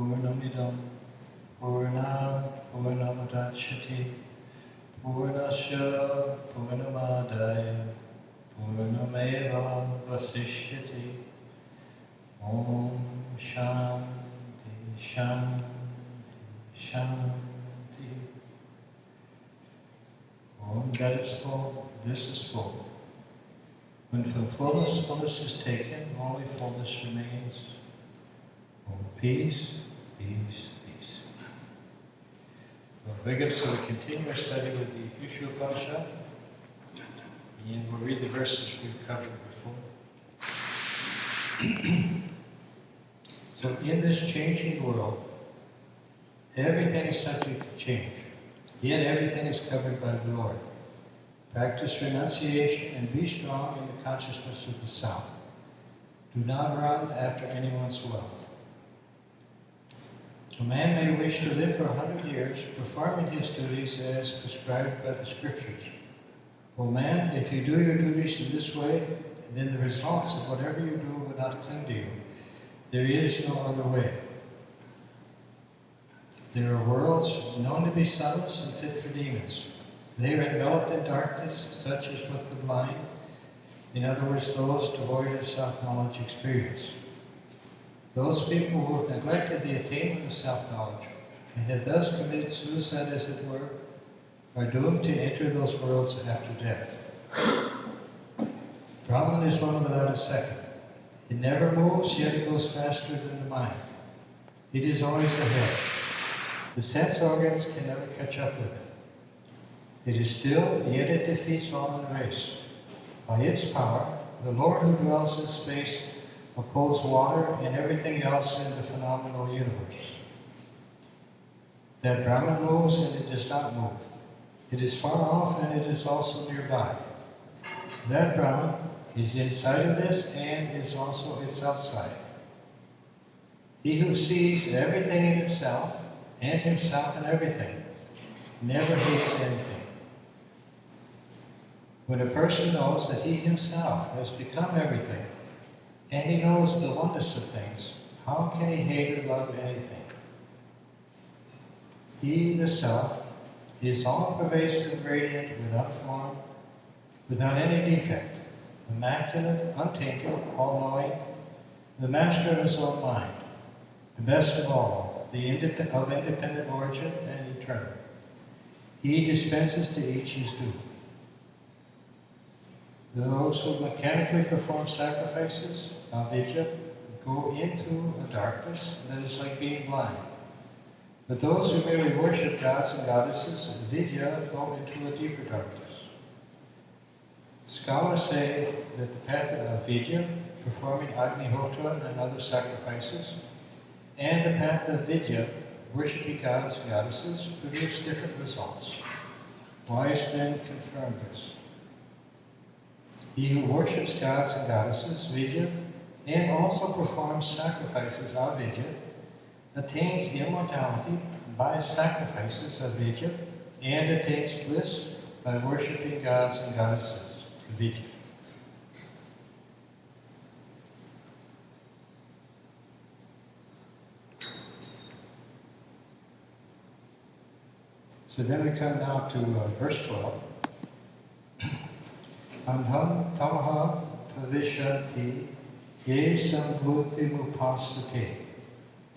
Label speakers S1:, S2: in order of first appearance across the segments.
S1: Purnamidam Purnat Purnamudachyate Purnasya Purnamadaya Purnameva Vasishyati. Om Shanti Shanti Shanti. Om, that is full, this is full. When from fullness is taken, only fullness remains. Om, peace, peace, peace. Well, very good. So we continue our study with the Isha Upanishad. And we'll read the verses we've covered before. So in this changing world, everything is subject to change. Yet everything is covered by the Lord. Practice renunciation and be strong in the consciousness of the self. Do not run after anyone's wealth. A man may wish to live for 100 years, performing his duties as prescribed by the scriptures. O man, if you do your duties in this way, then the results of whatever you do will not cling to you. There is no other way. There are worlds known to be sunless and fit for demons. They are enveloped in darkness, such as with the blind, in other words, those devoid of self-knowledge experience. Those people who have neglected the attainment of self-knowledge and have thus committed suicide, as it were, are doomed to enter those worlds after death. Brahman is one without a second. It never moves, yet it goes faster than the mind. It is always ahead. The sense organs can never catch up with it. It is still, yet it defeats all in the race. By its power, the Lord who dwells in space upholds water and everything else in the phenomenal universe. That Brahman moves and it does not move. It is far off and it is also nearby. That Brahman is inside of this and is also its outside. He who sees everything in himself and himself in everything never hates anything. When a person knows that he himself has become everything, and he knows the oneness of things, how can he hate or love anything? He, the Self, is all-pervasive, radiant, without form, without any defect, immaculate, untainted, all-knowing, the master of his own mind, the best of all, of independent origin and eternal. He dispenses to each his due. Those who mechanically perform sacrifices, avidya, go into a darkness that is like being blind. But those who merely worship gods and goddesses, vidya, go into a deeper darkness. Scholars say that the path of vidya, performing agnihotra and other sacrifices, and the path of vidya, worshiping gods and goddesses, produce different results. Wise men confirm this. He who worships gods and goddesses, vidya, and also performs sacrifices, avidya, attains immortality by sacrifices, avidya, and attains bliss by worshipping gods and goddesses, avidya. So then we come now to verse 12. Andham tamaha pravishanti ye sambhuti mupasate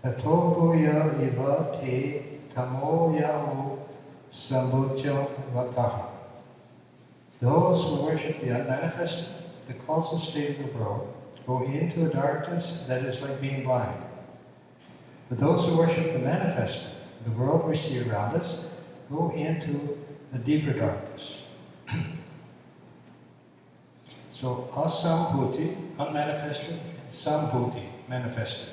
S1: tatobuya iva te tamoyamu sambhutyam vataha. Those who worship the unmanifested, the causal state of the world, go into a darkness that is like being blind. But those who worship the manifested, the world we see around us, go into a deeper darkness. So, asambhuti, unmanifested, and sambhuti, manifested.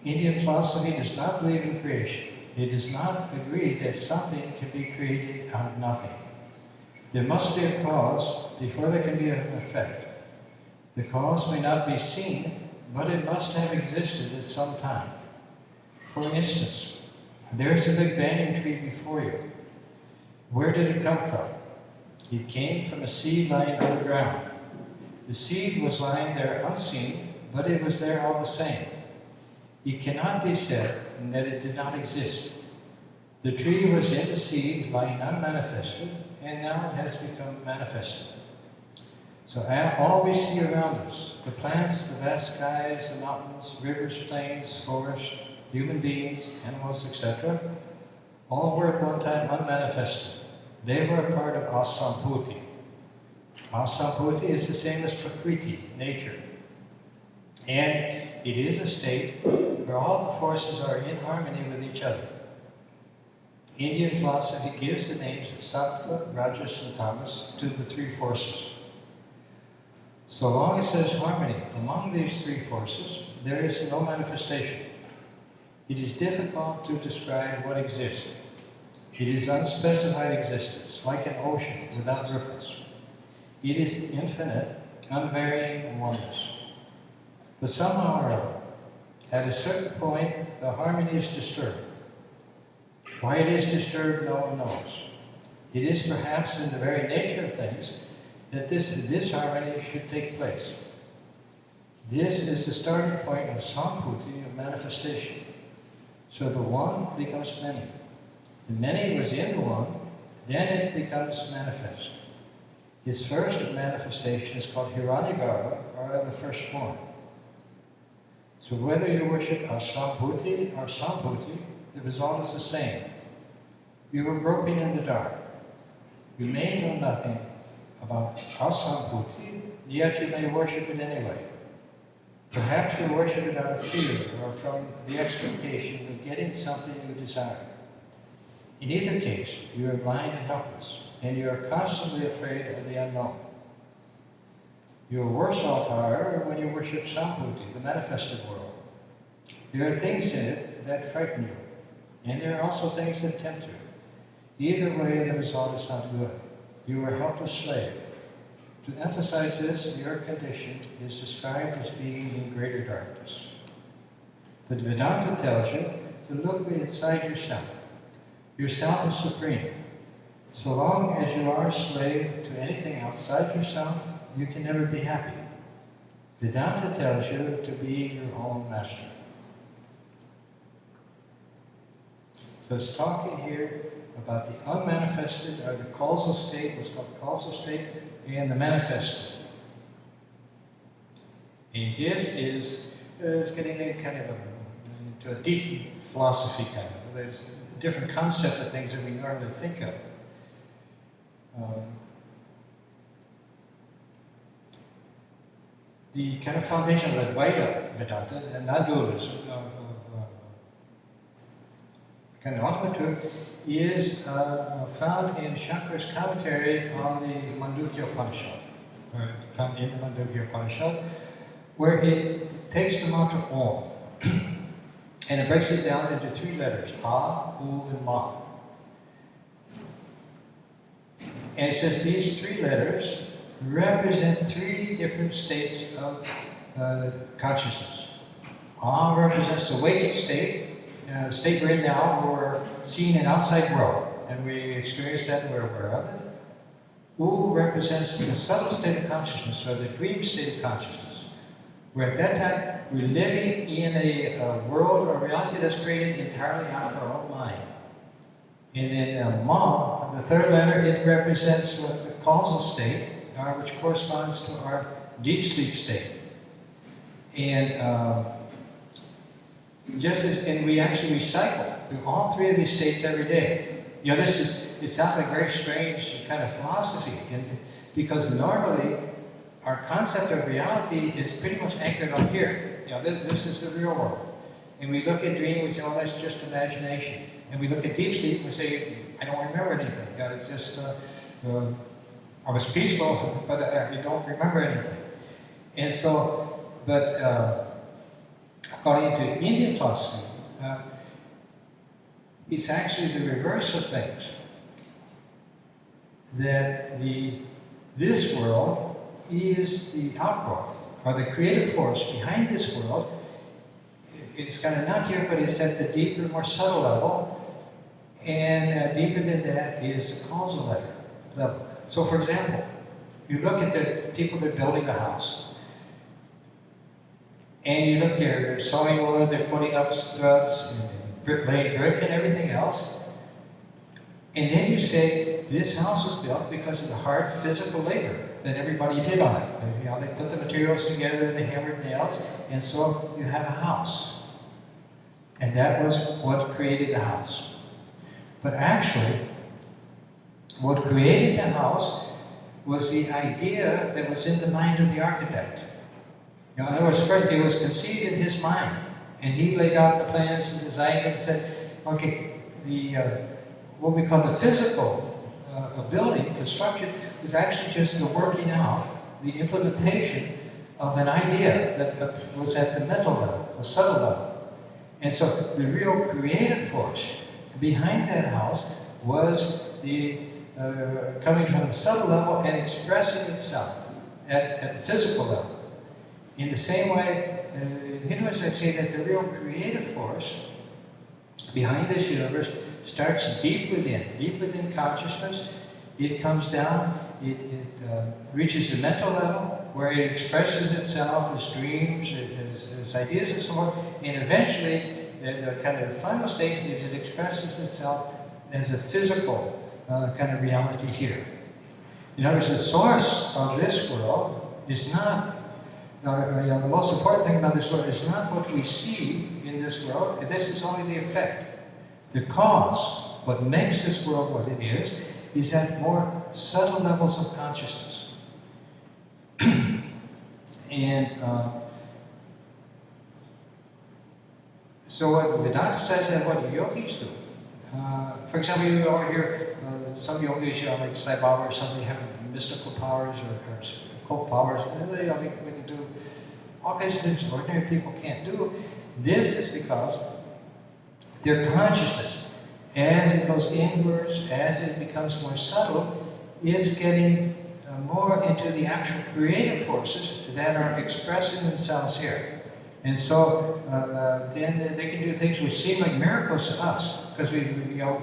S1: Indian philosophy does not believe in creation. It does not agree that something can be created out of nothing. There must be a cause before there can be an effect. The cause may not be seen, but it must have existed at some time. For instance, there is a big banyan tree before you. Where did it come from? It came from a seed lying underground. The seed was lying there unseen, but it was there all the same. it cannot be said that it did not exist. The tree was in the seed, lying unmanifested, and now it has become manifested. So all we see around us, the plants, the vast skies, the mountains, rivers, plains, forests, human beings, animals, etc., all were at one time unmanifested. They were a part of Asamphuti. Asamphuti is the same as Prakriti, nature. And it is a state where all the forces are in harmony with each other. Indian philosophy gives the names of Sattva, Rajas, and Tamas to the three forces. So long as there's harmony among these three forces, there is no manifestation. It is difficult to describe what exists. It is unspecified existence, like an ocean without ripples. It is infinite, unvarying, and wondrous. But somehow or other, at a certain point, the harmony is disturbed. Why it is disturbed, no one knows. It is perhaps in the very nature of things that this disharmony should take place. This is the starting point of Samphuti, of manifestation. So the one becomes many. The many was in the one, then it becomes manifest. His first manifestation is called Hiranyagarbha, or the firstborn. So whether you worship Asamphuti or Samphuti, the result is the same. You were groping in the dark. You may know nothing about Asamphuti, yet you may worship it anyway. Perhaps you worship it out of fear or from the expectation of getting something you desire. In either case, you are blind and helpless, and you are constantly afraid of the unknown. You are worse off, however, when you worship Samphuti, the manifested world. There are things in it that frighten you, and there are also things that tempt you. Either way, the result is not good. You are a helpless slave. To emphasize this, your condition is described as being in greater darkness. But Vedanta tells you to look inside yourself. Yourself is supreme. So long as you are a slave to anything outside yourself, you can never be happy. Vedanta tells you to be your own master. So it's talking here about the unmanifested, or the causal state, what's called the causal state, and the manifested. And this is it's getting into a deep philosophy kind of. There's a different concept of things that we normally think of. The kind of foundation of Advaita Vedanta, and not dualism, kind of ultimate truth, is found in Shankara's commentary on the Mandukya Upanishad, or found in the Mandukya Upanishad, where it takes the mantra Om, and it breaks it down into three letters, A, U, and Ma. And it says these three letters represent three different states of consciousness. A represents the waking state, the state we're in now, where we're seeing an outside world, and we experience that and we're aware of it. U represents the subtle state of consciousness, or the dream state of consciousness, where at that time we're living in a world or reality that's created entirely out of our own mind. And then Ma, the third letter, it represents what the causal state, which corresponds to our deep sleep state. And and we actually recycle through all three of these states every day. You know, it sounds like very strange kind of philosophy, because normally our concept of reality is pretty much anchored on here. You know, this is the real world. And we look at dream, we say, oh, that's just imagination. And we look at deep sleep, we say, I don't remember anything. It's just, I was peaceful, but I don't remember anything. And so, but according to Indian philosophy, it's actually the reverse of things. That this world is the outgrowth, or the creative force behind this world. It's kind of not here, but it's at the deeper, more subtle level. And deeper than that is the causal level. So for example, you look at the people that are building a house, And you look there, they're sawing wood, they're putting up struts, and laying brick and everything else. And then you say, this house was built because of the hard physical labor that everybody did on it. You know, they put the materials together, they hammered nails, and so you have a house. And that was what created the house. But actually, what created the house was the idea that was in the mind of the architect. You know, in other words, first it was conceived in his mind, and he laid out the plans and designed it and said, okay, what we call the physical ability, construction, was actually just the working out, the implementation of an idea that was at the mental level, the subtle level. And so the real creative force behind that house was the coming from the subtle level and expressing itself at the physical level. In the same way, in Hinduism I say that the real creative force behind this universe starts deep within consciousness. It comes down, it reaches the mental level where it expresses itself as dreams, as ideas and so on, and eventually the kind of final state is it expresses itself as a physical kind of reality here. In other words, the source of this world is not, the most important thing about this world is not what we see in this world. This is only the effect. The cause, what makes this world what it is at more subtle levels of consciousness. And so what Vedanta says and what yogis do. For example, you all hear some yogis, like Sai Baba or something, have mystical powers or occult powers. They can do all kinds of things ordinary people can't do. This is because their consciousness, as it goes inwards, as it becomes more subtle, is getting more into the actual creative forces that are expressing themselves here. And so then they can do things which seem like miracles to us, because we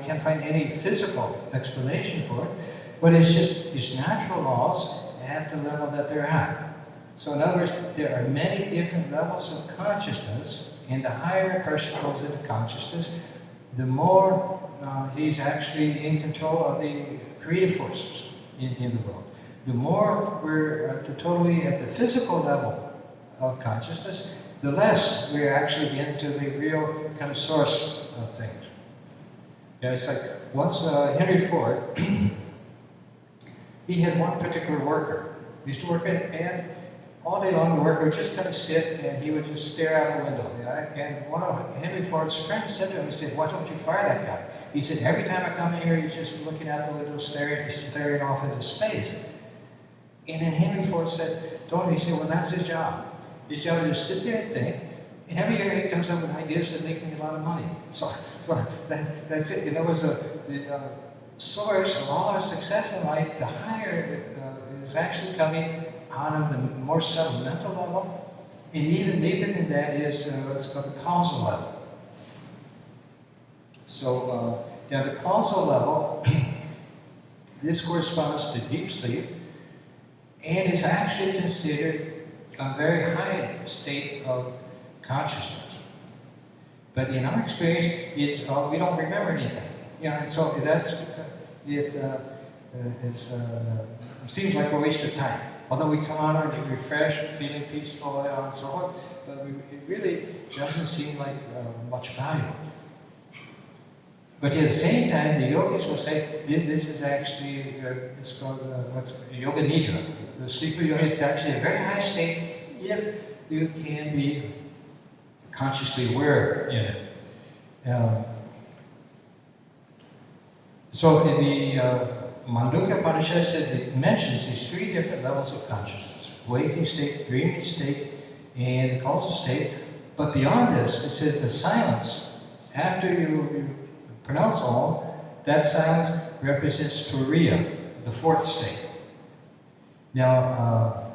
S1: can't find any physical explanation for it, but it's just these natural laws at the level that they're at. So in other words, there are many different levels of consciousness, and the higher a person goes into consciousness, the more he's actually in control of the creative forces in the world. The more we're totally at the physical level of consciousness, the less we're actually into the real kind of source of things. Yeah, it's like once Henry Ford, he had one particular worker. He used to work and all day long the worker would just kind of sit and he would just stare out the window. Yeah? And one of Henry Ford's friends said to him, he said, "Why don't you fire that guy?" He said, "Every time I come here, he's just looking out the window, staring off into space." And then Henry Ford told him, he said, "Well, that's his job. His job is to sit there and think, and every year he comes up with ideas that make me a lot of money." So that's it. And that was the source of all our success in life. The higher is actually coming out of the more subtle mental level, and even deeper than that is what's called the causal level. So now the causal level, this corresponds to deep sleep, and is actually considered a very high state of consciousness. But in our experience, we don't remember anything. And so that's it seems like a waste of time. Although we come out and refreshed, feeling peaceful, and so on, but it really doesn't seem like much value. But at the same time, the yogis will say this is actually it's called yoga nidra. The sleep of yoga is actually a very high state if you can be consciously aware in it. So in the Mandukya Upanishad, it mentions these three different levels of consciousness: waking state, dreaming state, and the causal state. But beyond this, it says the silence, after you pronounce all, that silence represents Turiya, the fourth state. Now,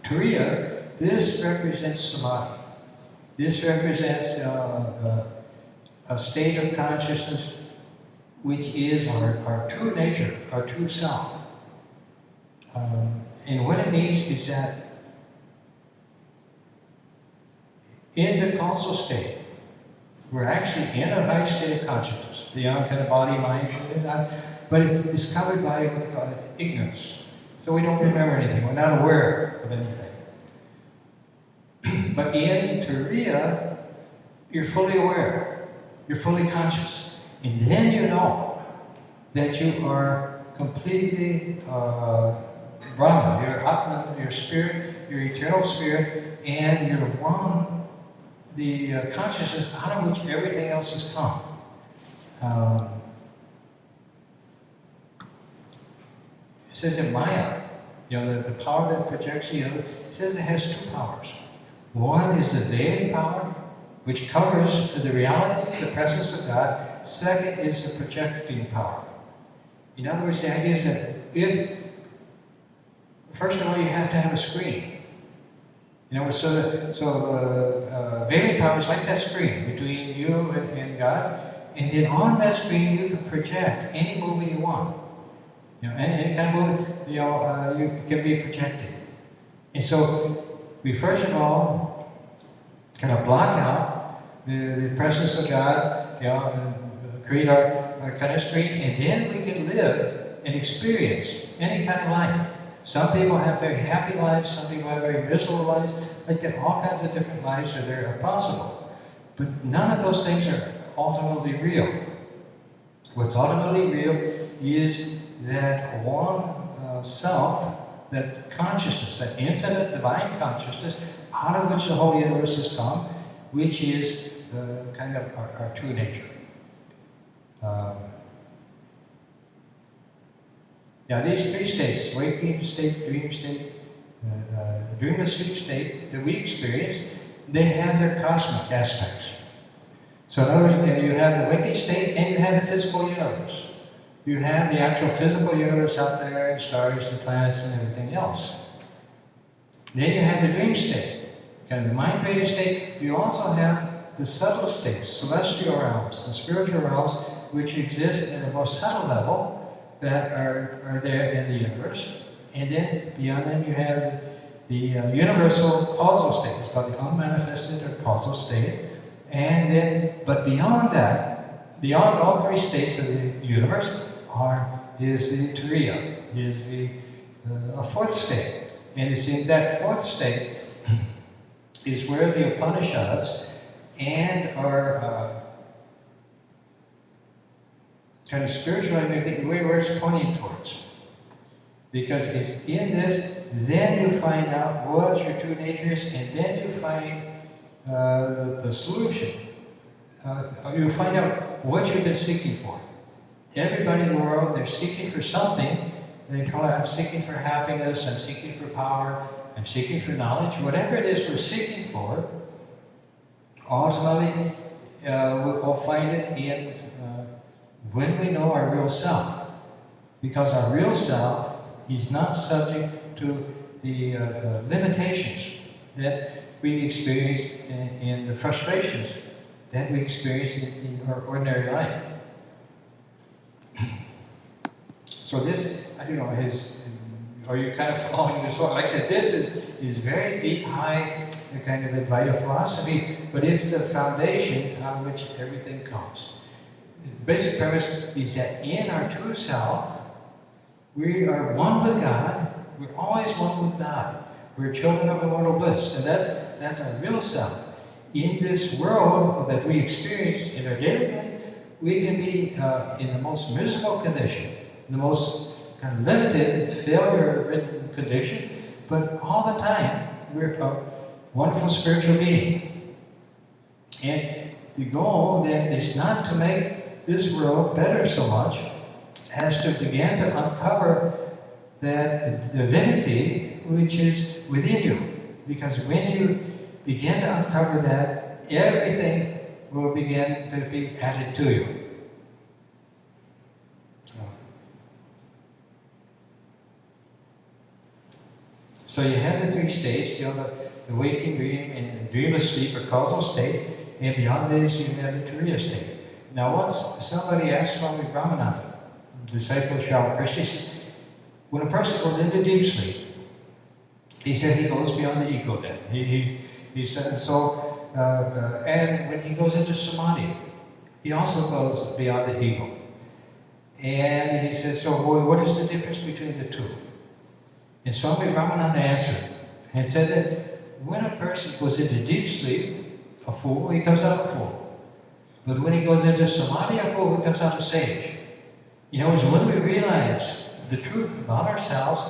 S1: Turiya, this represents Samadhi. This represents a state of consciousness which is our true nature, our true self. And what it means is that In the causal state, we're actually in a high state of consciousness, beyond kind of body, mind, but it is covered by what's called ignorance. So we don't remember anything, we're not aware of anything. But in Turiya, you're fully aware, you're fully conscious. And then you know that you are completely Brahman, you're Atman, your spirit, your eternal spirit, and you're one, the consciousness out of which everything else has come. It says in Maya, the power that projects you, it says it has two powers. One is the veiling power, which covers the reality, the presence of God. Second is the projecting power. In other words, the idea is that first of all, you have to have a screen. So the veiling power is like that screen between you and God, and then on that screen you can project any movie you want. Any kind of movie, you can be projected. And so we first of all kind of block out the presence of God, create our kind of screen, and then we can live and experience any kind of life. Some people have very happy lives, some people have very miserable lives, like that. All kinds of different lives are possible. But none of those things are ultimately real. What's ultimately real is that one self, that consciousness, that infinite divine consciousness, out of which the whole universe has come, which is kind of our true nature. Now these three states, waking state, dreamless sleep state, that we experience, they have their cosmic aspects. So in other words, you have the waking state and you have the physical universe. You have the actual physical universe out there, and stars and planets and everything else. Then you have the dream state, kind of the mind-created state. You also have the subtle states, celestial realms, the spiritual realms, which exist at a more subtle level, that are there in the universe. And then beyond them you have the universal causal state. It's called the unmanifested or causal state. And then, but beyond that, beyond all three states of the universe, is the Turiya, is the fourth state. And it's in that fourth state is where the Upanishads and our kind of spiritual everything, where it's pointing towards. Because it's in this, then you find out what your true nature is, and then you find the solution. You find out what you've been seeking for. Everybody in the world, they're seeking for something. They call it, I'm seeking for happiness, I'm seeking for power, I'm seeking for knowledge. Whatever it is we're seeking for, ultimately we'll find it in when we know our real self. Because our real self is not subject to the limitations that we experience in the frustrations that we experience in our ordinary life. So this, I don't know, are you kind of following this? Like I said, this is very deep, high kind of Advaita philosophy, but it's the foundation on which everything comes. The basic premise is that in our true self, we are one with God. We're always one with God. We're children of immortal bliss, and that's our real self. In this world that we experience in our daily life, we can be in the most miserable condition, the most kind of limited, failure-ridden condition, but all the time we're a wonderful spiritual being. And the goal then is not to make this world better so much as to begin to uncover that divinity which is within you. Because when you begin to uncover that, everything will begin to be added to you. So you have the three states, the waking dream and dreamless sleep or causal state, and beyond these you have the Turiya state. Now once somebody asked Swami Varadananda, disciple of Sri Krishna, he said, when a person goes into deep sleep, he said he goes beyond the ego then. He said, so and when he goes into samadhi, he also goes beyond the ego. And he says, so what is the difference between the two? And Swami Varadananda answered and said that when a person goes into deep sleep, a fool, he comes out a fool. But when he goes into samadhi, a fool, he comes out a sage. In other words, when we realize the truth about ourselves,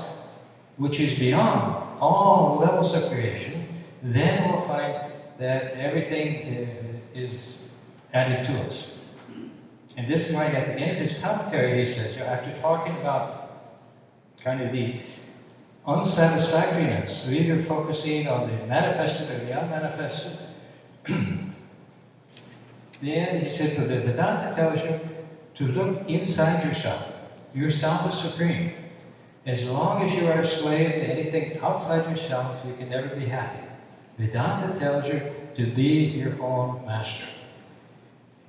S1: which is beyond all levels of creation, then we'll find that everything is added to us. And this is why at the end of his commentary he says, after talking about kind of the unsatisfactoriness of either focusing on the manifested or the unmanifested, then he said, but the Vedanta tells you to look inside yourself. Yourself is supreme. As long as you are a slave to anything outside yourself, you can never be happy. Vedanta tells you to be your own master.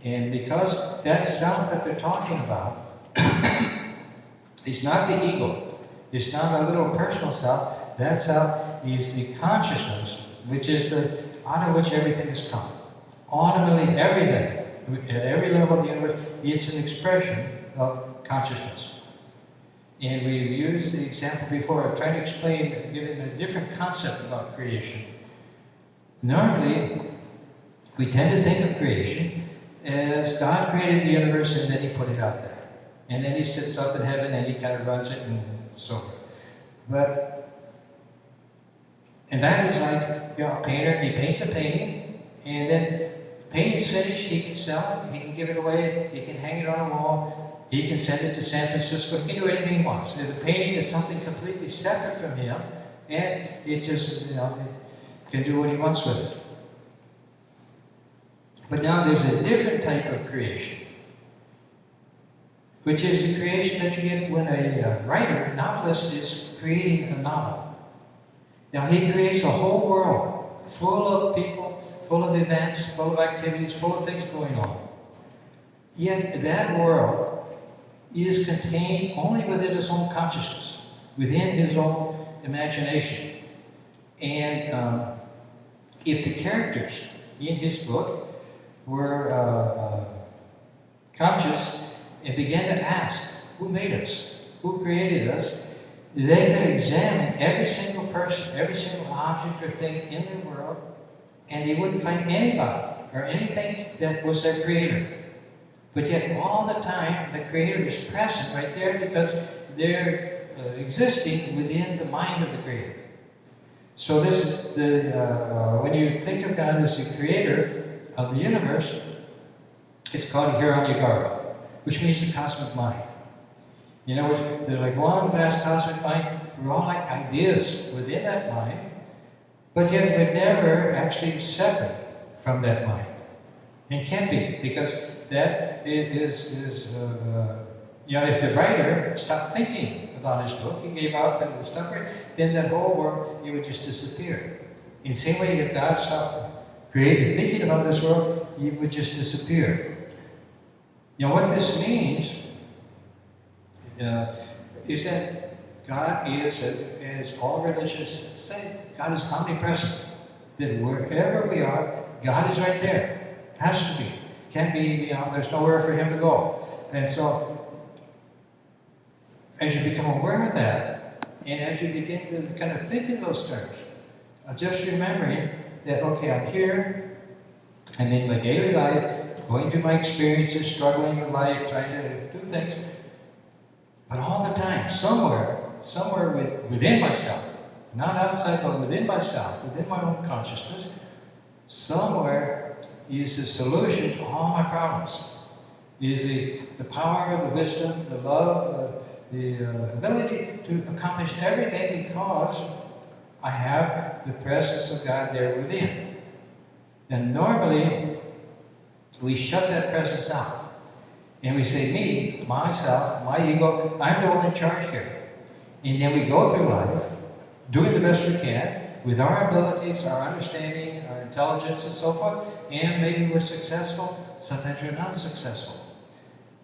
S1: And because that self that they're talking about is not the ego, it's not a little personal self, that self is the consciousness, which is out of which everything has come. Ultimately, everything, at every level of the universe, is an expression of consciousness. And we've used the example before of trying to explain, giving a different concept about creation. Normally, we tend to think of creation as God created the universe and then He put it out there. And then He sits up in heaven and He kind of runs it and so forth. And that is like, a painter, he paints a painting, and then painting's finished, he can sell it, he can give it away, he can hang it on a wall, he can send it to San Francisco, he can do anything he wants. The painting is something completely separate from him, and it just, it can do what he wants with it. But now there's a different type of creation, which is the creation that you get when a writer, a novelist, is creating a novel. Now he creates a whole world full of people, full of events, full of activities, full of things going on. Yet that world is contained only within his own consciousness, within his own imagination. And if the characters in his book were conscious and began to ask, who made us? Who created us? They could examine every single person, every single object or thing in the world, and they wouldn't find anybody or anything that was their creator. But yet all the time, the creator is present right there because they're existing within the mind of the creator. So this is when you think of God as the creator of the universe, it's called Hiranyagarbha, which means the cosmic mind. You know, there's like one vast cosmic mind. We're all like ideas within that mind, but yet we're never actually separate from that mind. And can't be, because that is if the writer stopped thinking about his book, he gave up and stopped writing, then that whole world, it would just disappear. In the same way, if God stopped thinking about this world, it would just disappear. You know, what this means is that God is, as all religions say, God is omnipresent. That wherever we are, God is right there. Has to be. Can't be, there's nowhere for Him to go. And so, as you become aware of that, and as you begin to kind of think in those terms, just remembering that, okay, I'm here, and in my daily life, going through my experiences, struggling with life, trying to do things, but all the time, somewhere within myself, not outside, but within myself, within my own consciousness, somewhere is the solution to all my problems. Is the power, the wisdom, the love, the ability to accomplish everything because I have the presence of God there within. And normally, we shut that presence out. And we say, me, myself, my ego, I'm the one in charge here. And then we go through life, doing the best we can, with our abilities, our understanding, our intelligence, and so forth, and maybe we're successful, sometimes we're not successful.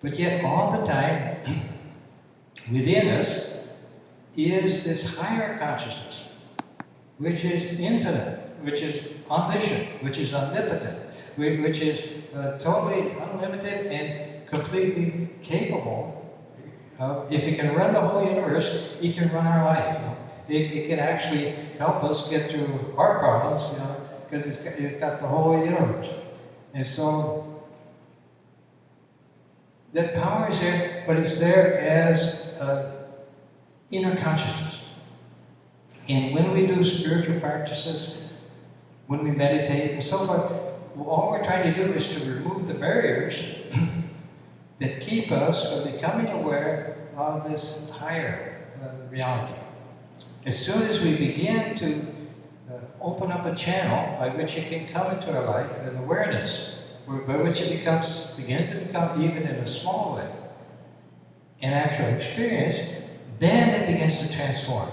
S1: But yet, all the time, within us, is this higher consciousness, which is infinite, which is omniscient, which is omnipotent, which is totally unlimited and completely capable. If it can run the whole universe, it can run our life. It can actually help us get through our problems, because it's got the whole universe. And so that power is there, but it's there as inner consciousness. And when we do spiritual practices, when we meditate and so forth, all we're trying to do is to remove the barriers that keep us from becoming aware of this higher reality. As soon as we begin to open up a channel by which it can come into our life, an awareness, by which it begins to become, even in a small way, an actual experience, then it begins to transform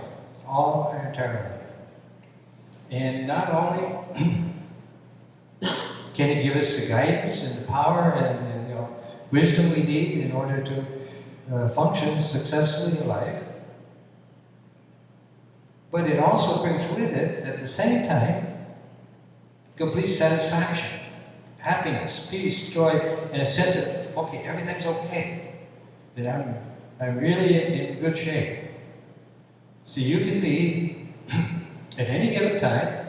S1: all our entire life. And not only can it give us the guidance and the power and wisdom we need in order to function successfully in life, but it also brings with it, at the same time, complete satisfaction, happiness, peace, joy, and a sense that, okay, everything's okay, that I'm really in good shape. So you can be, at any given time,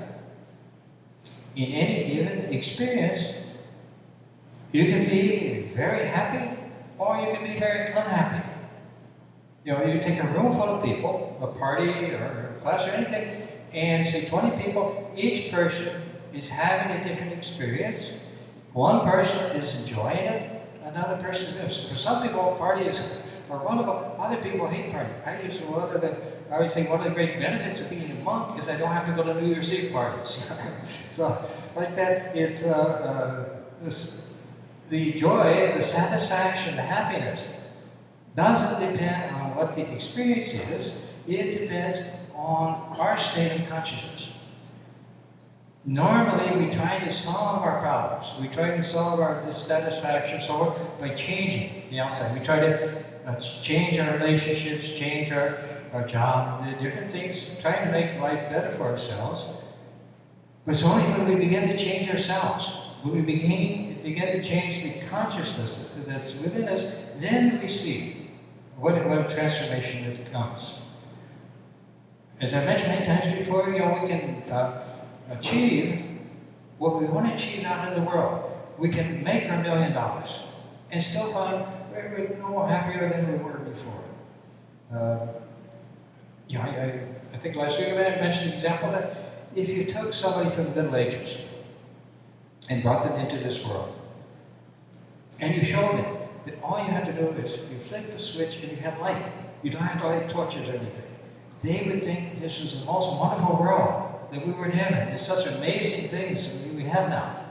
S1: in any given experience, you can be very happy, or you can be very unhappy. You take a room full of people, a party or a class or anything, and say 20 people, each person is having a different experience. One person is enjoying it, another person is. For some people, parties are wonderful, other people hate parties. I always think one of the great benefits of being a monk is I don't have to go to New Year's Eve parties. So, like that, it's the joy, the satisfaction, the happiness doesn't depend on what the experience is, it depends on our state of consciousness. Normally, we try to solve our problems. We try to solve our dissatisfaction by changing the outside. We try to change our relationships, change our job, the different things, trying to make life better for ourselves. But it's only when we begin to change ourselves, when we begin to change the consciousness that's within us, then we see what a transformation it comes. As I mentioned many times before, we can achieve what we want to achieve out in the world. We can make our $1 million and still find we're no happier than we were before. I think last week I mentioned the example that if you took somebody from the Middle Ages and brought them into this world, and you showed them that all you have to do is you flip the switch and you have light. You don't have to light torches or anything. They would think this was the most wonderful world, that we were in heaven. It's such amazing things we have now.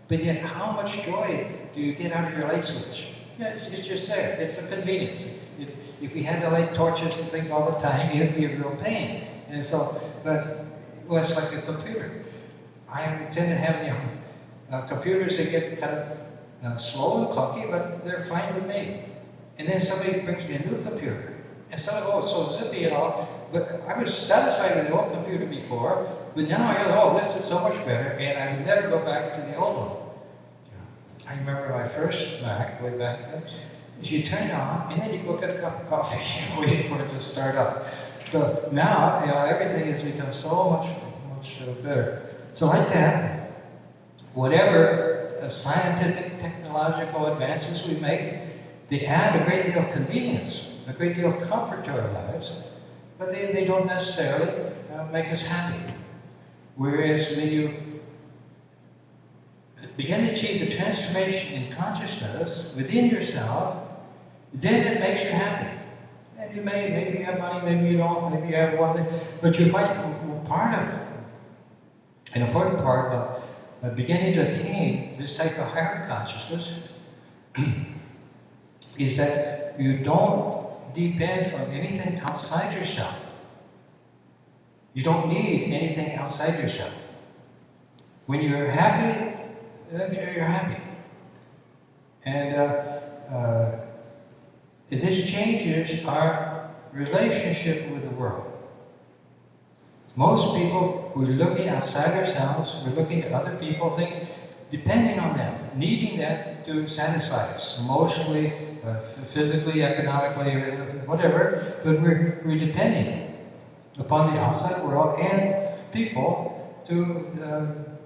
S1: But yet, how much joy do you get out of your light switch? Yeah, it's just there. It's a convenience. If we had to light torches and things all the time, it would be a real pain. And so, it's like a computer. I tend to have computers that get kind of slow and clunky, but they're fine with me. And then somebody brings me a new computer. And so, it's so zippy and all. But I was satisfied with the old computer before, but now I realize, this is so much better, and I would never go back to the old one. I remember my first Mac, way back then, is you turn it on, and then you go get a cup of coffee, waiting for it to start up. So now, everything has become so much better. So like that, whatever scientific, technological advances we make, they add a great deal of convenience, a great deal of comfort to our lives, but they don't necessarily make us happy. Whereas when you begin to achieve the transformation in consciousness within yourself, then it makes you happy. And you maybe you have money, maybe you don't, maybe you have one thing, but you find part of it, an important part of beginning to attain this type of higher consciousness is that you don't depend on anything outside yourself. You don't need anything outside yourself. When you're happy, then you're happy. And this changes our relationship with the world. Most people, we're looking outside ourselves, we're looking at other people, things, depending on them, needing them to satisfy us, emotionally, physically, economically, whatever, but we're depending upon the outside world and people to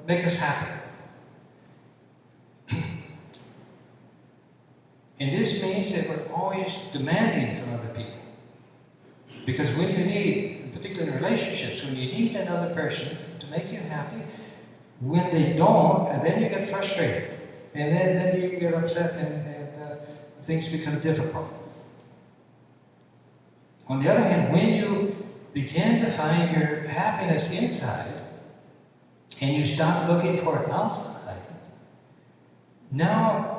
S1: make us happy. And this means that we're always demanding from other people. Because when you need, particularly in relationships, when you need another person to make you happy, when they don't, and then you get frustrated. And then you get upset and things become difficult. On the other hand, when you begin to find your happiness inside, and you stop looking for it outside, now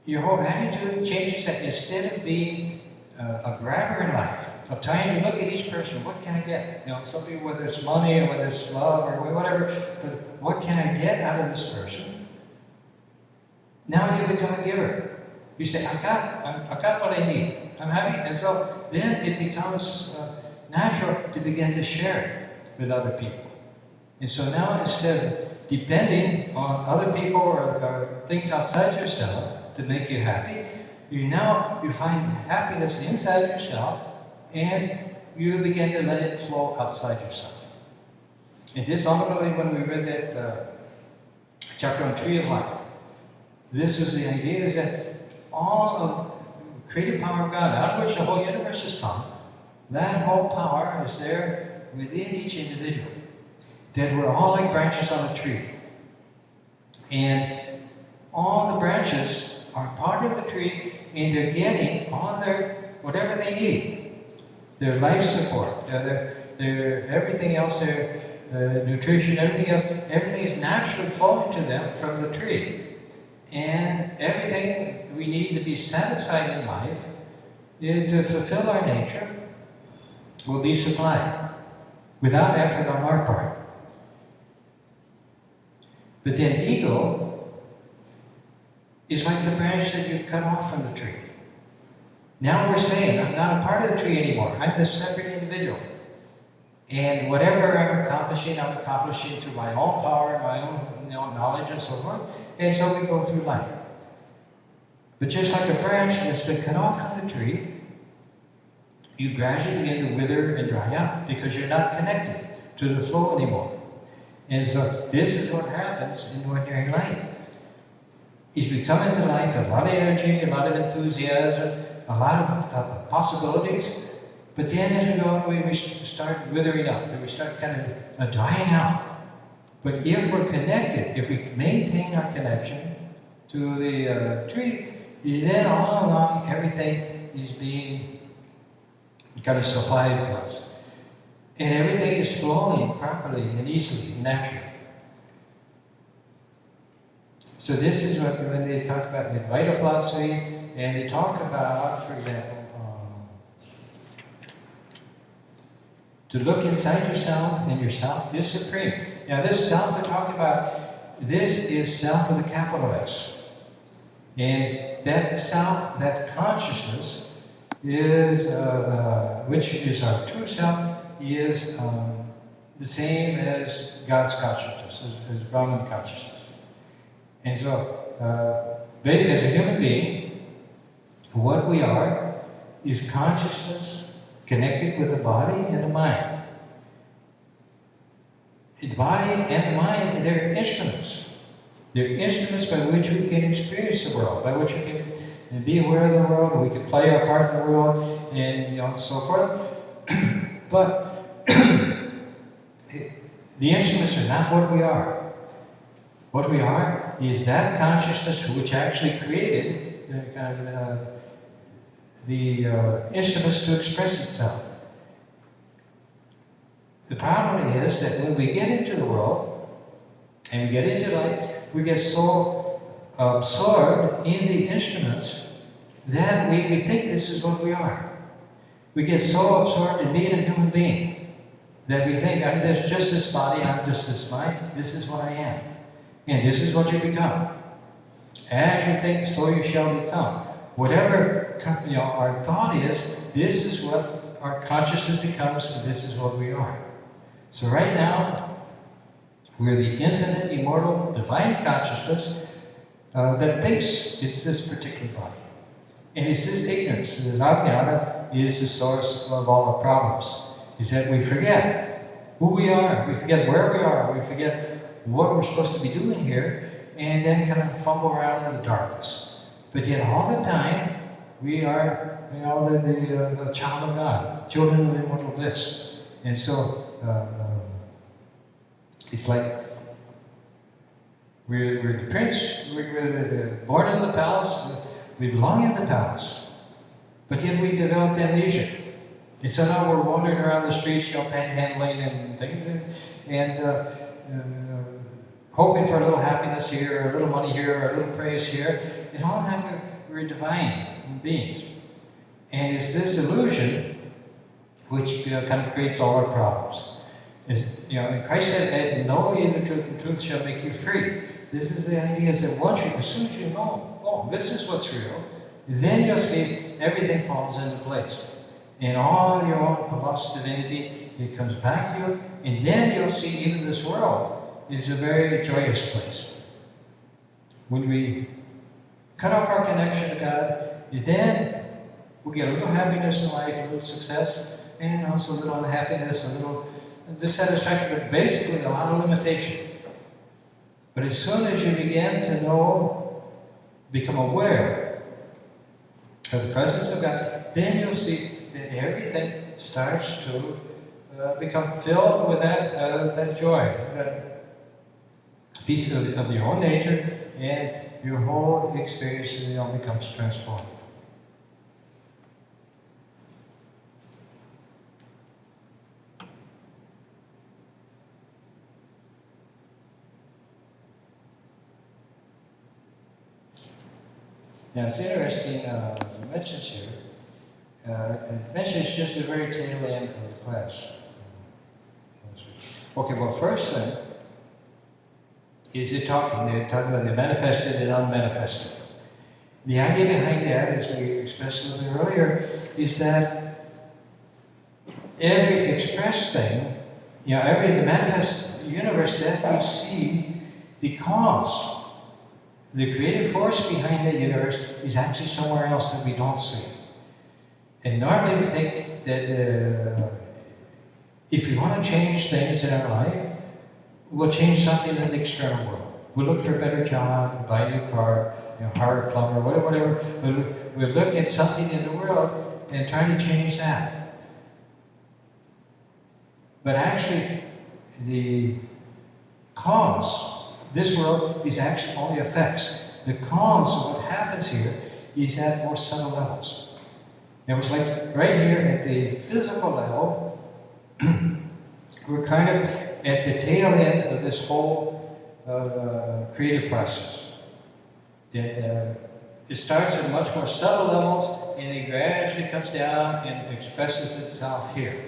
S1: your whole attitude changes. That instead of being a grabber in life, of trying to look at each person, what can I get? Some people, whether it's money or whether it's love or whatever, but what can I get out of this person? Now you become a giver. You say, I've got what I need. I'm happy. And so then it becomes natural to begin to share it with other people. And so now instead of depending on other people or things outside yourself to make you happy, you find happiness inside yourself, and you begin to let it flow outside yourself. And this ultimately, when we read that chapter on Tree of Life, this was the idea, is that all of the creative power of God, out of which the whole universe has come, that whole power is there within each individual. That we're all like branches on a tree. And all the branches are part of the tree, and they're getting all whatever they need. Their life support, their everything else, their nutrition, everything else, everything is naturally flowing to them from the tree. And everything we need to be satisfied in life, to fulfill our nature, will be supplied without effort on our part. But then ego is like the branch that you cut off from the tree. Now we're saying, I'm not a part of the tree anymore. I'm this separate individual. And whatever I'm accomplishing through my own power, my own knowledge and so forth. And so we go through life. But just like a branch that's been cut off from the tree, you gradually begin to wither and dry up because you're not connected to the flow anymore. And so this is what happens in ordinary life. Is we come into life with a lot of energy, a lot of enthusiasm, a lot of possibilities, but then as we go on, we start withering up, and we start kind of drying out. But if we're connected, if we maintain our connection to the tree, then all along everything is being kind of supplied to us. And everything is flowing properly and easily, naturally. So this is what, when they talk about Advaita philosophy, and they talk about, for example, to look inside yourself, and yourself is supreme. Now this self they're talking about, this is self with a capital S. And that self, that consciousness, is, which is our true self, is the same as God's consciousness, as Brahman consciousness. And so, as a human being, what we are is consciousness connected with the body and the mind. The body and the mind, they're instruments. They're instruments by which we can experience the world, by which we can be aware of the world, and we can play our part in the world, and so forth. But the instruments are not what we are. What we are is that consciousness which actually created the instruments to express itself. The problem is that when we get into the world and we get into life, we get so absorbed in the instruments that we think this is what we are. We get so absorbed in being a human being that we think, I'm just this body, I'm just this mind, this is what I am. And this is what you become. As you think, so you shall become. Whatever our thought is, this is what our consciousness becomes, this is what we are. So right now, we're the infinite, immortal, divine consciousness that thinks it's this particular body. And it's this ignorance, this ajnana, is the source of all our problems. Is that we forget who we are, we forget where we are, we forget what we're supposed to be doing here, and then kind of fumble around in the darkness. But yet all the time, we are, the child of God, children of immortal bliss. And so, it's like we're the prince, we're born in the palace, we belong in the palace. But yet we developed amnesia. And so now we're wandering around the streets, panhandling and things, and hoping for a little happiness here, or a little money here, or a little praise here. And all of that, we're divine beings. And it's this illusion which kind of creates all our problems. And Christ said, know ye the truth, and truth shall make you free. This is the idea, is that once as soon as you know, oh, this is what's real, then you'll see everything falls into place. And all your own lost divinity, it comes back to you, and then you'll see even this world is a very joyous place. When we cut off our connection to God, then we get a little happiness in life, a little success, and also a little unhappiness, a little dissatisfaction, but basically a lot of limitation. But as soon as you begin to know, become aware of the presence of God, then you'll see that everything starts to become filled with that joy, that piece of your own nature, and your whole experience becomes transformed. Now it's interesting, it mentions here, it mentions just the very tail end of the class. Okay, well, first thing is they're talking about the manifested and unmanifested. The idea behind that, as we expressed a little bit earlier, is that every expressed thing, the manifest universe that we see, the cause, the creative force behind the universe is actually somewhere else that we don't see. And normally we think that if we want to change things in our life, we'll change something in the external world. We'll look for a better job, buy a new car, hire a plumber, whatever. We'll look at something in the world and try to change that. But actually, the cause, this world is actually only effects. The cause of what happens here is at more subtle levels. It was like right here at the physical level, we're kind of at the tail end of this whole creative process. It starts at much more subtle levels, and it gradually comes down and expresses itself here.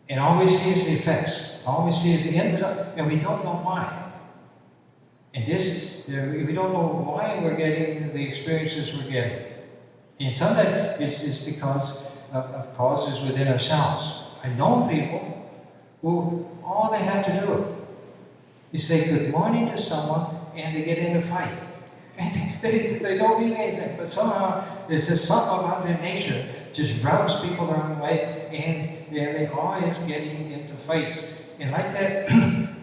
S1: And all we see is the effects. All we see is the end result, and we don't know why. And we don't know why we're getting the experiences we're getting. And sometimes it's because of causes within ourselves. I've known people who all they have to do is say good morning to someone and they get in a fight. And they don't mean anything, but somehow there's just something about their nature just rubs people the wrong way, and they always getting into fights. And like that,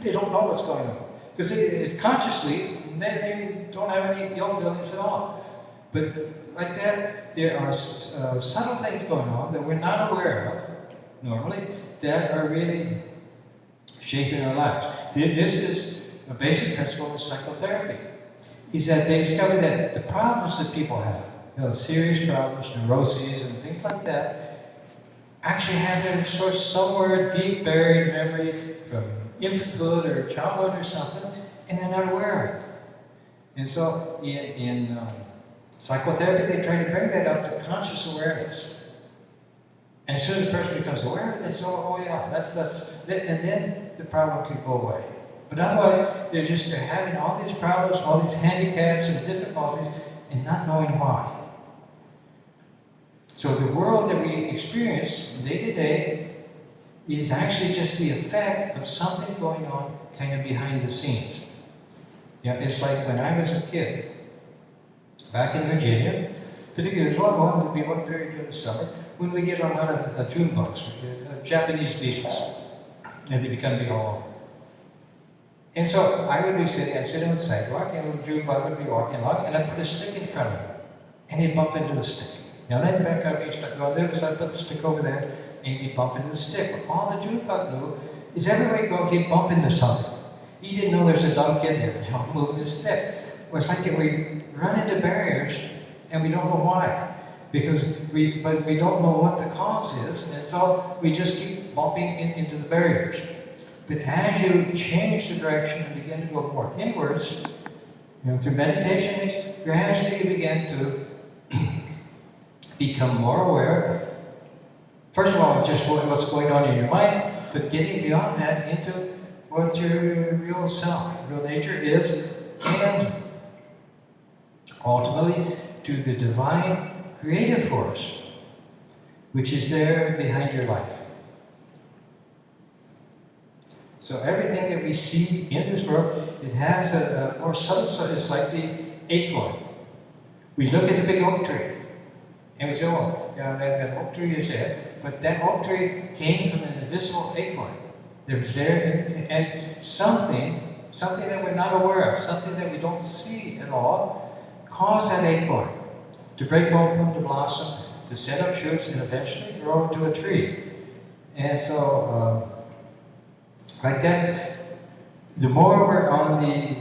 S1: they don't know what's going on. Because consciously, they don't have any ill feelings at all. But like that, there are subtle things going on that we're not aware of, normally, that are really shaping our lives. This is a basic principle of psychotherapy, is that they discover that the problems that people have, serious problems, neuroses, and things like that, actually have their source somewhere deep buried memory from infanthood or childhood or something, and they're not aware of it. And so in psychotherapy, they try to bring that up to conscious awareness. And as soon as the person becomes aware of it, they say, oh yeah, and then the problem can go away. But otherwise, they're having all these problems, all these handicaps and difficulties, and not knowing why. So the world that we experience day to day is actually just the effect of something going on kind of behind the scenes. You know, it's like when I was a kid, back in Virginia, particularly there's one period during the summer when we get a lot of June bugs, Japanese beetles, and they become big all over. And so I would be sitting on the sidewalk, and a little June bug would be walking along, and I'd put a stick in front of him, and he'd bump into the stick. Now then back up, he'd start going there, so I'd put the stick over there, and he'd bump into the stick. But all the June bug knew is everywhere he go, he'd bump into something. He didn't know there's a dumb kid there, you know, moving his stick. Well, it's like that we run into barriers, and we don't know why. Because we don't know what the cause is, and so we just keep bumping into the barriers. But as you change the direction and begin to go more inwards, you know, through meditation, gradually you begin to become more aware. First of all, just what's going on in your mind, but getting beyond that into what your real self, real nature is, and ultimately to the divine creative force, which is there behind your life. So everything that we see in this world, it has a more subtle, so it's like the acorn. We look at the big oak tree, and we say, oh, yeah, that oak tree is there, but that oak tree came from an invisible acorn. That was there, and something that we're not aware of, something that we don't see at all, caused that acorn to break open, to blossom, to set up shoots, and eventually grow into a tree. And so, like that, the more we're on the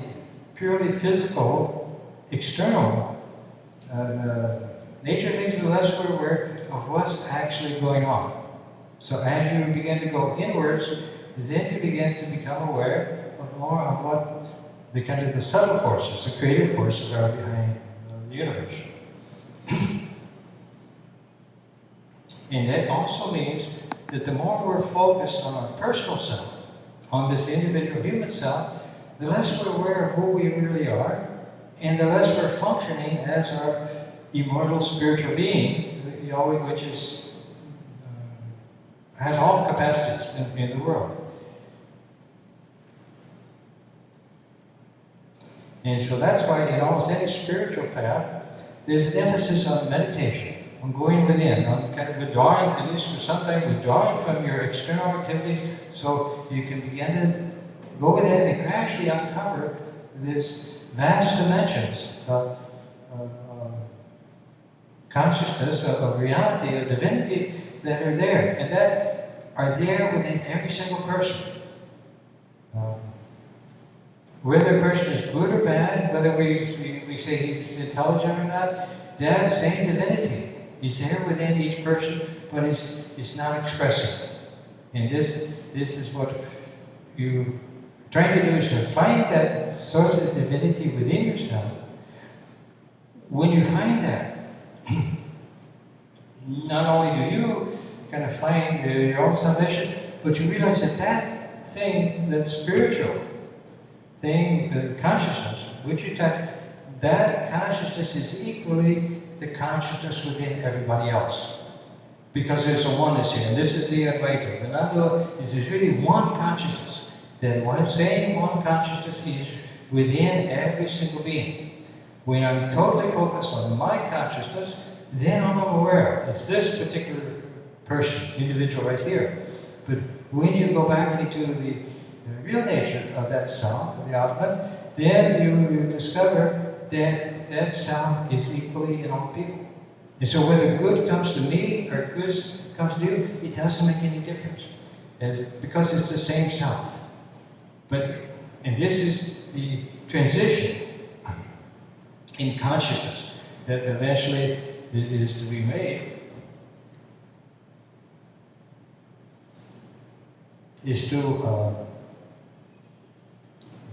S1: purely physical, external nature of things, the less we're aware of what's actually going on. So as you begin to go inwards, then you begin to become aware of more of what the kind of the subtle forces, the creative forces are behind the universe. And that also means that the more we're focused on our personal self, on this individual human self, the less we're aware of who we really are, and the less we're functioning as our immortal spiritual being, which is has all capacities in the world. And so that's why in almost any spiritual path, there's an emphasis on meditation, on going within, on kind of withdrawing, at least for some time, withdrawing from your external activities so you can begin to go within and gradually uncover these vast dimensions of consciousness, of reality, of divinity that are there, and that are there within every single person. Whether a person is good or bad, whether we say he's intelligent or not, that same divinity is there within each person, but it's not expressing. And this is what you're trying to do, is to find that source of divinity within yourself. When you find that, not only do you kind of find your own salvation, but you realize that that thing, that spiritual thing, the consciousness, which you touch, that consciousness is equally the consciousness within everybody else. Because there's a oneness here, and this is the Advaita. The non-dual is there's really one consciousness. That one same one consciousness is within every single being. When I'm totally focused on my consciousness, then I'm aware. It's this particular person, individual right here. But when you go back into the real nature of that self, of the Atman, then you discover that that self is equally in all people. And so whether good comes to me or good comes to you, it doesn't make any difference. Because it's the same self. And this is the transition in consciousness that eventually is to be made, is to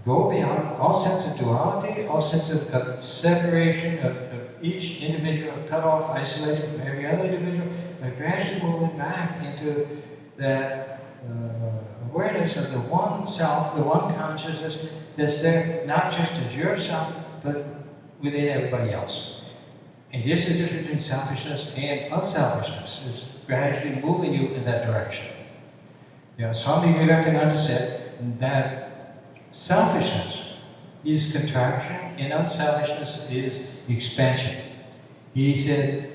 S1: go beyond all sense of duality, all sense of separation of each individual, cut off, isolated from every other individual, but gradually moving back into that awareness of the one self, the one consciousness that's there, not just as yourself, but within everybody else. And this is the difference between selfishness and unselfishness, is gradually moving you in that direction. Swami Varadananda said that selfishness is contraction and unselfishness is expansion. He said,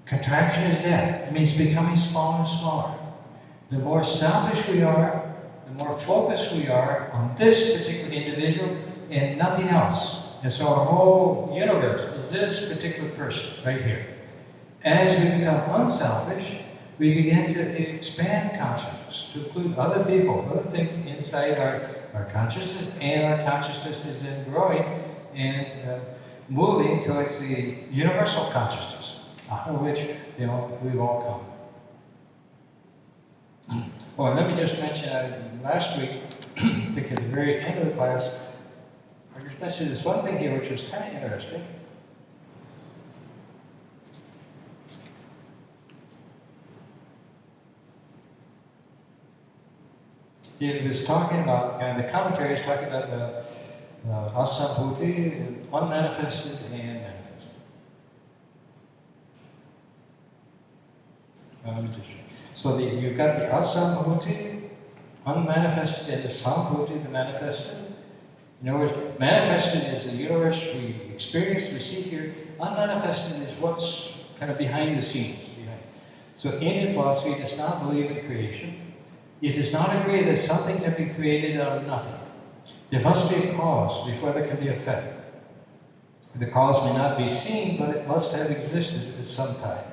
S1: contraction is death. It means becoming smaller and smaller. The more selfish we are, the more focused we are on this particular individual and nothing else. And so our whole universe is this particular person right here. As we become unselfish, we begin to expand consciousness to include other people, other things inside our consciousness, and our consciousness is then growing and moving towards the universal consciousness, out of which we've all come. Well, let me just mention, last week, I think at the very end of the class, I just mentioned this one thing here which was kind of interesting. He was talking about, and the commentary is talking about the asambhuti, unmanifested and manifested. So you've got the asambhuti, unmanifested, and the sambhuti, the manifested. In other words, manifested is the universe we experience, we see here. Unmanifested is what's kind of behind the scenes. So Indian philosophy does not believe in creation. It does not agree that something can be created out of nothing. There must be a cause before there can be effect. The cause may not be seen, but it must have existed at some time.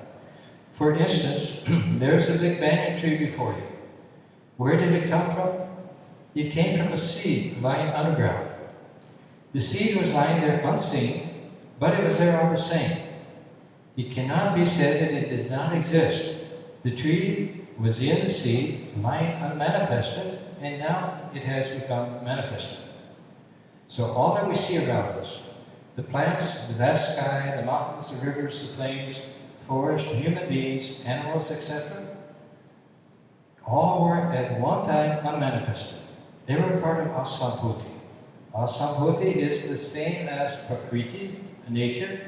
S1: For instance, there's a big banyan tree before you. Where did it come from? It came from a seed lying underground. The seed was lying there unseen, but it was there all the same. It cannot be said that it did not exist. The tree was in the seed, lying unmanifested, and now it has become manifested. So all that we see around us, the plants, the vast sky, the mountains, the rivers, the plains, forest, human beings, animals, etc., all were at one time unmanifested. They were part of asambhuti. Asambhuti is the same as prakriti, nature,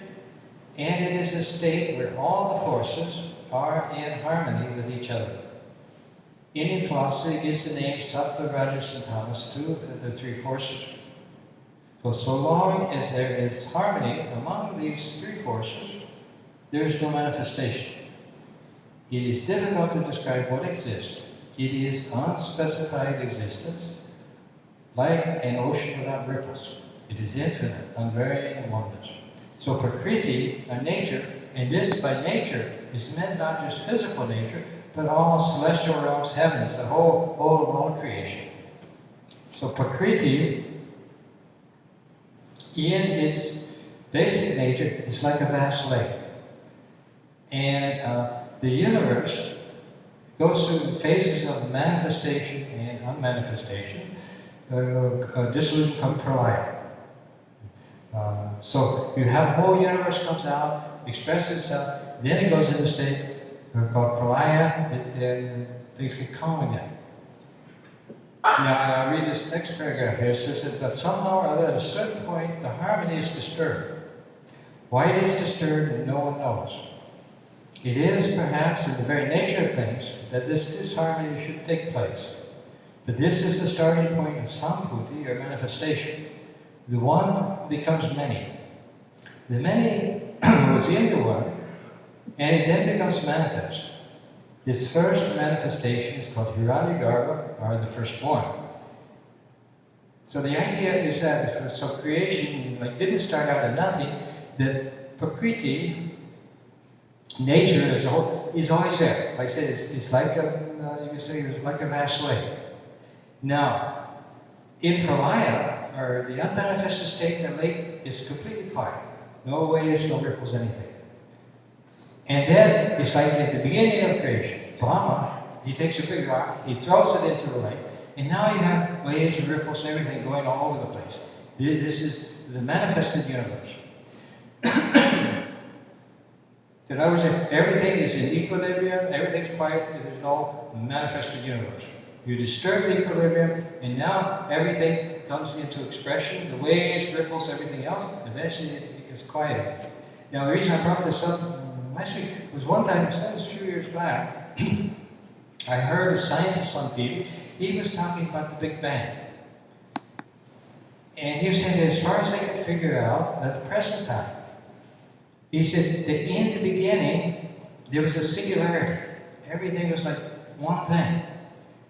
S1: and it is a state where all the forces are in harmony with each other. Indian philosophy gives the name sattva, rajas, and tamas to the three forces. So long as there is harmony among these three forces, there is no manifestation. It is difficult to describe what exists. It is unspecified existence, like an ocean without ripples. It is infinite, unvarying, and wondrous. So prakriti, nature, and this by nature is meant not just physical nature, but all celestial realms, heavens, the whole of all creation. So prakriti, in its basic nature, is like a vast lake. And the universe goes through phases of manifestation and unmanifestation, dissolution comes pralaya. So you have the whole universe comes out, expresses itself, then it goes into a state called pralaya, and things get calm again. Now I'll read this next paragraph here. It says that somehow or other at a certain point the harmony is disturbed. Why it is disturbed, no one knows. It is perhaps in the very nature of things that this disharmony should take place. But this is the starting point of sambhuti, or manifestation. The one becomes many. The many was into one, and it then becomes manifest. His first manifestation is called Hiranyagarbha, or the firstborn. So the idea is that, so creation didn't start out of nothing, that prakriti, nature as a whole, is always there. Like I said, it's like you can say it's like a vast lake. Now, in pralaya, or the unmanifested state in the lake, is completely quiet. No waves, no ripples, anything. And then, it's like at the beginning of creation, Brahma, he takes a big rock, he throws it into the lake, and now you have waves and ripples and everything going all over the place. This is the manifested universe. In other words, everything is in equilibrium, everything's quiet, and there's no manifested universe. You disturb the equilibrium, and now everything comes into expression, the waves, ripples, everything else, eventually it gets quiet. Now, the reason I brought this up last week was one time, it was a few years back, I heard a scientist on TV, he was talking about the Big Bang. And he was saying that as far as they could figure out, at the present time, he said that in the beginning, there was a singularity. Everything was like one thing.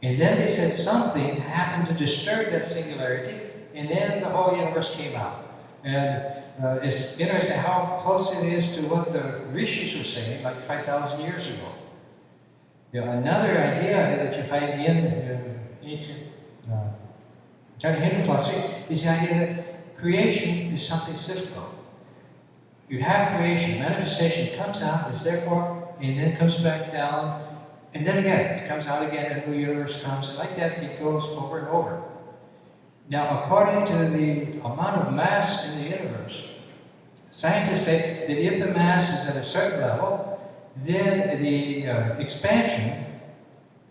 S1: And then they said something happened to disturb that singularity, and then the whole universe came out. And it's interesting how close it is to what the rishis were saying like 5,000 years ago. You know, another idea that you find in ancient kind of Hindu philosophy is the idea that creation is something cyclical. You have creation, manifestation comes out, is therefore, and then comes back down, and then again, it comes out again, and a new universe comes, and like that, it goes over and over. Now, according to the amount of mass in the universe, scientists say that if the mass is at a certain level, then the expansion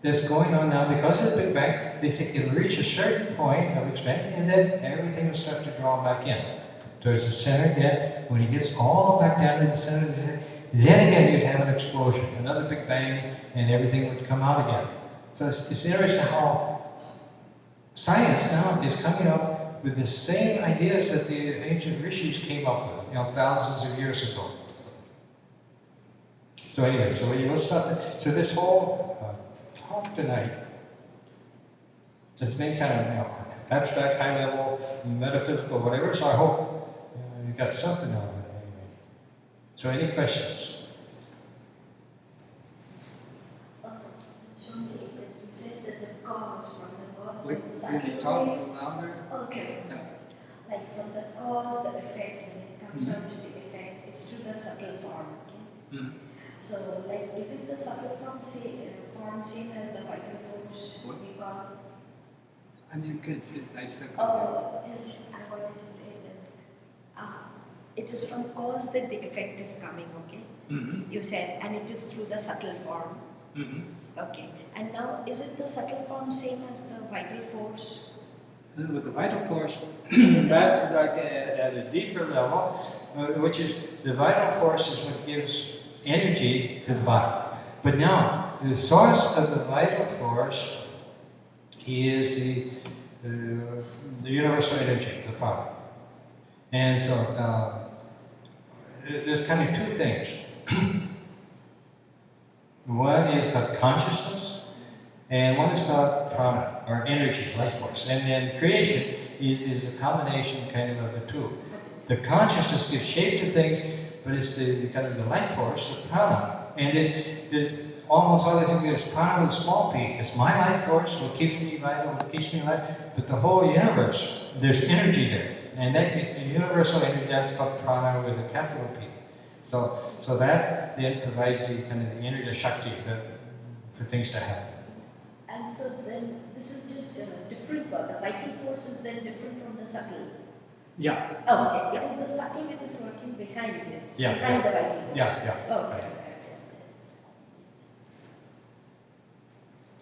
S1: that's going on now because of the Big Bang, they say it'll reach a certain point of expansion, and then everything will start to draw back in towards the center again. When it gets all back down to the center of the center, then again you'd have an explosion, another Big Bang, and everything would come out again. So it's interesting how science now is coming up with the same ideas that the ancient rishis came up with, thousands of years ago. So anyway, so we'll stop there. So this whole talk tonight has been kind of abstract, high level, metaphysical, whatever. So I hope you got something out of it anyway. So any questions?
S2: Swami, you said that the cause from the cause.
S1: Will you talk louder?
S2: Okay.
S1: No.
S2: Like from the cause, the effect, when it comes down to the effect, it's through the subtle form. Okay.
S1: Mm-hmm.
S2: So, like, is it the subtle form same as the vital force?
S1: What?
S2: We got?
S1: And you can dissect.
S2: Oh, just I wanted to say that it is from cause that the effect is coming. Okay.
S1: Mm-hmm.
S2: You said, and it is through the subtle form.
S1: Mm-hmm.
S2: Okay. And now, is it the subtle form same as the vital force?
S1: With the vital force, that's like at a deeper level, which is the vital force is what gives energy to the body. But now, the source of the vital force is the universal energy, the power. And so, there's kind of two things. One is called consciousness, and one is called prana, or energy, life force. And then creation is a combination kind of the two. The consciousness gives shape to things, but it's the kind of the life force, the prana. And there's almost all these things, there's prana with a small p. It's my life force, what keeps me vital, what keeps me alive. But the whole universe, there's energy there. And that universal energy, that's called prana with a capital P. So that then provides the kind of the energy, the shakti, for things to happen.
S2: And so then this is just different. The vital force is then different from the subtle.
S1: Yeah.
S2: Oh, okay. It is the subtle which is working behind it.
S1: Yeah.
S2: Behind the vital force.
S1: Yeah.
S2: Okay.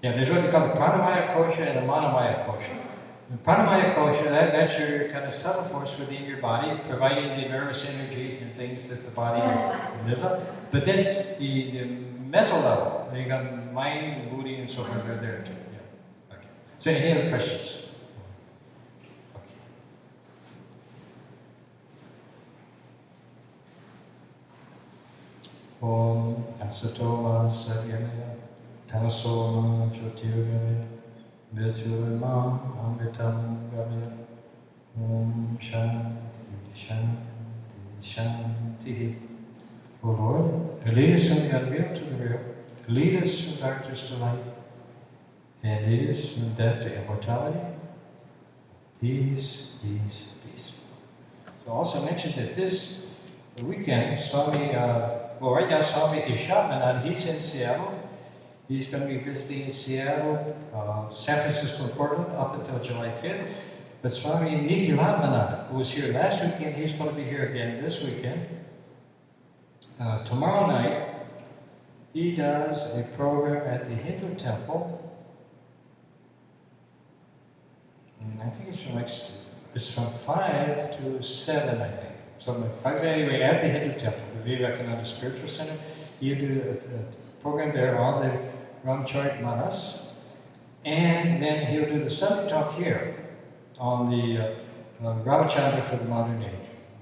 S1: Yeah, there's what they call the pranamaya kosha and the manamaya kosha. The pranamaya kosha, that's your kind of subtle force within your body, providing the nervous energy and things that the body lives on. But then the mental level, you got mind, body, and so forth are there too. Yeah. Okay. So any other questions? Om asatoma sagyamaya tamasoma jyotirgamaya mrityurma amritam gamaya. Om shanti shanti shanti. O Lord, lead us from the unreal to the real, lead us from darkness to light, and lead us from death to immortality. Peace, peace, peace. So also mentioned that this weekend, Swami, right now Swami Isha Upanishad, he's in Seattle. He's going to be visiting Seattle, San Francisco, and Portland up until July 5th. But Swami Vivekananda, who was here last weekend, he's going to be here again this weekend. Tomorrow night, he does a program at the Hindu temple. And I think it's from 5 to 7, I think. So 5 anyway, at the Hindu temple, the Vivekananda Spiritual Center. He'll do a program there on the Ramcharitmanas. And then he'll do the Sunday talk here on the Ramachandra for the modern age.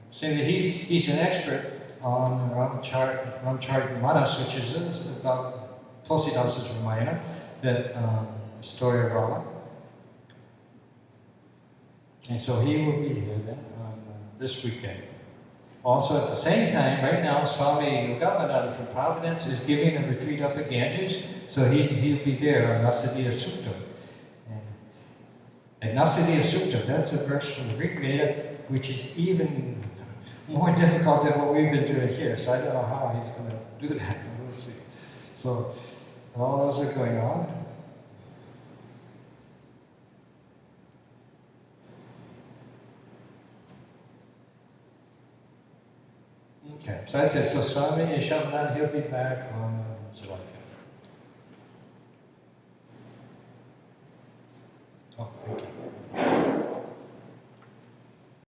S1: Saying that he's an expert on Ramcharitmanas, which is about Tulsidasa's Ramayana, that story of Rama. And so he will be here then on this weekend. Also at the same time, right now, Swami Varadananda from Providence is giving a retreat up at Ganges, so he'll be there on Nasadiya Sukta. And Nasadiya Sukta, that's a verse from the Rig Veda, which is even more difficult than what we've been doing here. So I don't know how he's going to do that. We'll see. So all those are going on. Okay, so that's it. So Swami Isha Upanishad, he'll be back on